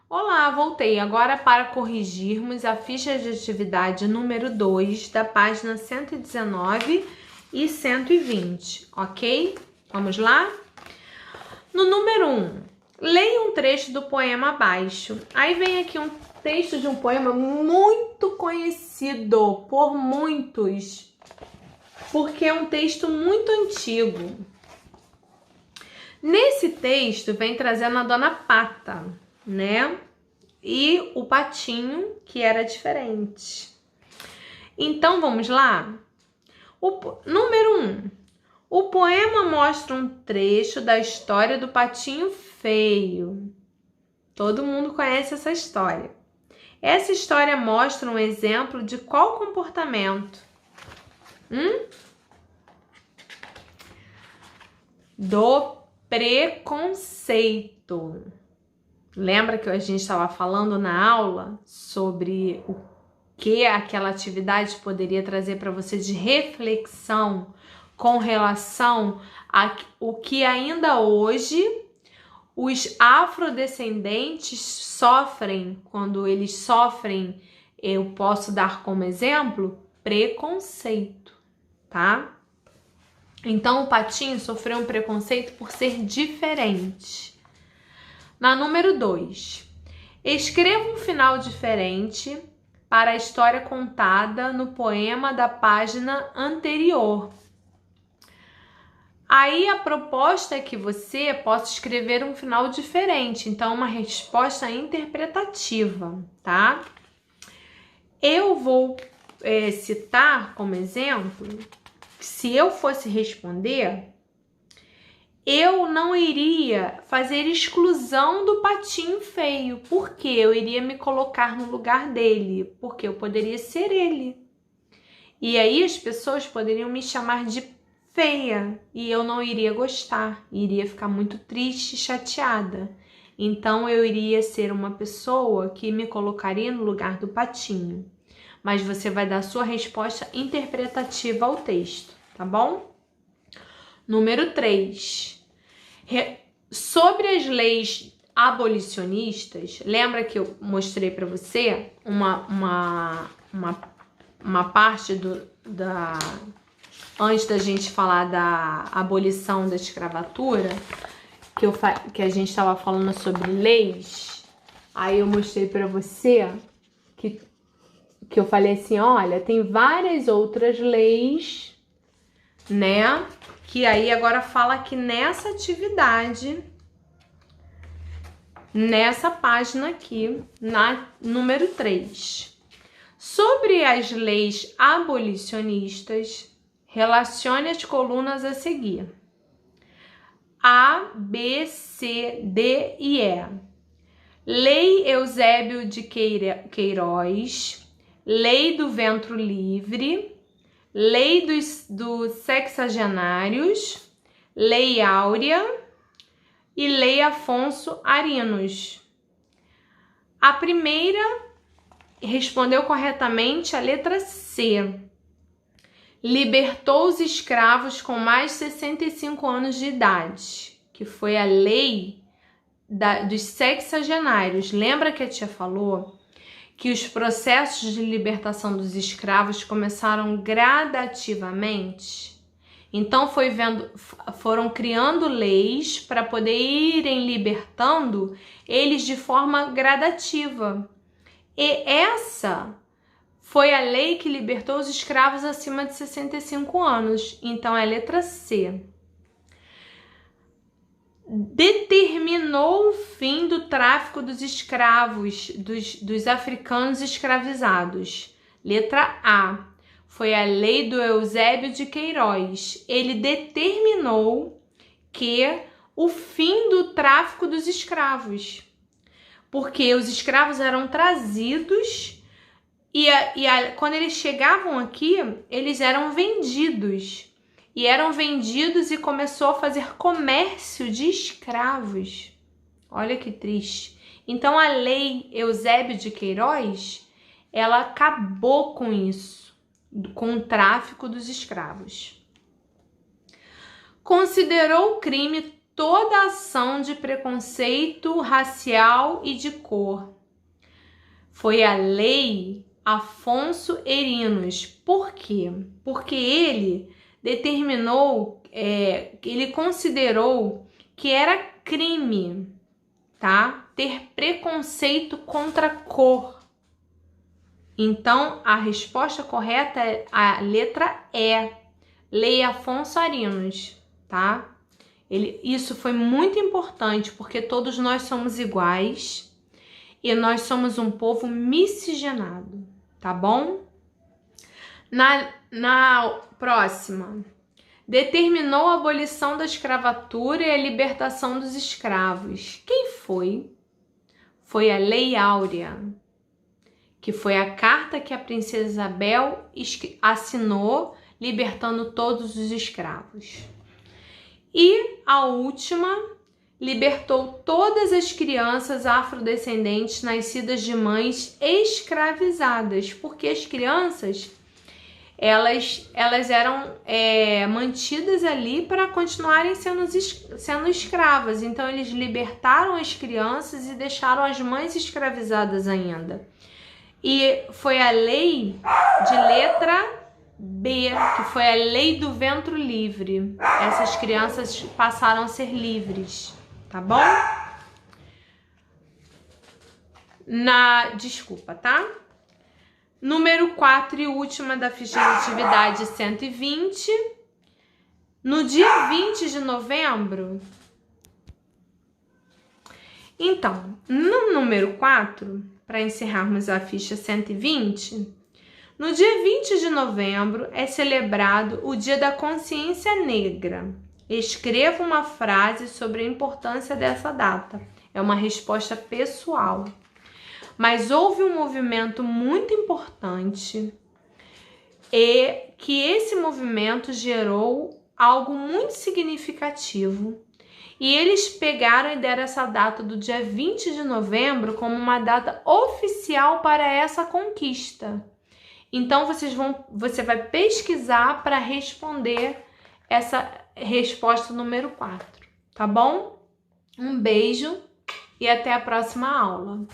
Olá, voltei agora para corrigirmos a ficha de atividade número 2 da página 119 e 120, ok? Vamos lá? No número 1, leia um trecho do poema abaixo. Aí vem aqui um texto de um poema muito conhecido por muitos, porque é um texto muito antigo. Nesse texto vem trazendo a Dona Pata, né? E o patinho, que era diferente. Então, vamos lá? Número 1. O poema mostra um trecho da história do patinho feio. Todo mundo conhece essa história. Essa história mostra um exemplo de qual comportamento? Do preconceito. Lembra que a gente estava falando na aula sobre o que aquela atividade poderia trazer para você de reflexão com relação a o que ainda hoje os afrodescendentes sofrem? Quando eles sofrem, eu posso dar como exemplo preconceito, tá? Então o patinho sofreu um preconceito por ser diferente. Na número 2, escreva um final diferente para a história contada no poema da página anterior. Aí a proposta é que você possa escrever um final diferente, então uma resposta interpretativa, tá? Eu vou citar como exemplo, se eu fosse responder, eu não iria fazer exclusão do patinho feio, porque eu iria me colocar no lugar dele, porque eu poderia ser ele. E aí as pessoas poderiam me chamar de feia e eu não iria gostar, iria ficar muito triste e chateada. Então eu iria ser uma pessoa que me colocaria no lugar do patinho. Mas você vai dar sua resposta interpretativa ao texto, tá bom? Número 3. Sobre as leis abolicionistas, lembra que eu mostrei para você uma parte antes da gente falar da abolição da escravatura, que a gente estava falando sobre leis. Aí eu mostrei para você que eu falei assim, olha, tem várias outras leis, né? Que aí agora fala que nessa atividade, nessa página aqui, na número 3. Sobre as leis abolicionistas, relacione as colunas a seguir. A, B, C, D e E. Lei Eusébio de Queiroz, Lei do Ventre Livre, Lei dos Sexagenários, Lei Áurea e Lei Afonso Arinos. A primeira respondeu corretamente a letra C. Libertou os escravos com mais de 65 anos de idade, que foi a lei dos sexagenários. Lembra que a tia falou que os processos de libertação dos escravos começaram gradativamente? Então foram criando leis para poder irem libertando eles de forma gradativa. E essa foi a lei que libertou os escravos acima de 65 anos. Então é a letra C. Determinou o fim do tráfico dos escravos, dos africanos escravizados. Letra A. Foi a lei do Eusébio de Queiroz. Ele determinou que o fim do tráfico dos escravos. Porque os escravos eram trazidos e quando eles chegavam aqui, eles eram vendidos. E eram vendidos e começou a fazer comércio de escravos. Olha que triste. Então a lei Eusébio de Queiroz, ela acabou com isso, com o tráfico dos escravos. Considerou crime toda ação de preconceito racial e de cor. Foi a Lei Afonso Erinos. Por quê? Porque ele determinou, ele considerou que era crime, tá? Ter preconceito contra a cor. Então, a resposta correta é a letra E, Lei Afonso Arinos, tá? Isso foi muito importante, porque todos nós somos iguais e nós somos um povo miscigenado, tá bom? Na próxima, determinou a abolição da escravatura e a libertação dos escravos. Quem foi? Foi a Lei Áurea, que foi a carta que a princesa Isabel assinou, libertando todos os escravos. E a última, libertou todas as crianças afrodescendentes nascidas de mães escravizadas, porque as crianças elas eram mantidas ali para continuarem sendo escravas. Então eles libertaram as crianças e deixaram as mães escravizadas ainda. E foi a lei de letra B, que foi a lei do ventre livre. Essas crianças passaram a ser livres, tá bom? Desculpa, tá? Número 4 e última da ficha de atividade 120. No dia 20 de novembro. Então, no número 4, para encerrarmos a ficha 120, no dia 20 de novembro é celebrado o Dia da Consciência Negra. Escreva uma frase sobre a importância dessa data. É uma resposta pessoal. Mas houve um movimento muito importante e que esse movimento gerou algo muito significativo. E eles pegaram e deram essa data do dia 20 de novembro como uma data oficial para essa conquista. Então, você vai pesquisar para responder essa resposta número 4, tá bom? Um beijo e até a próxima aula.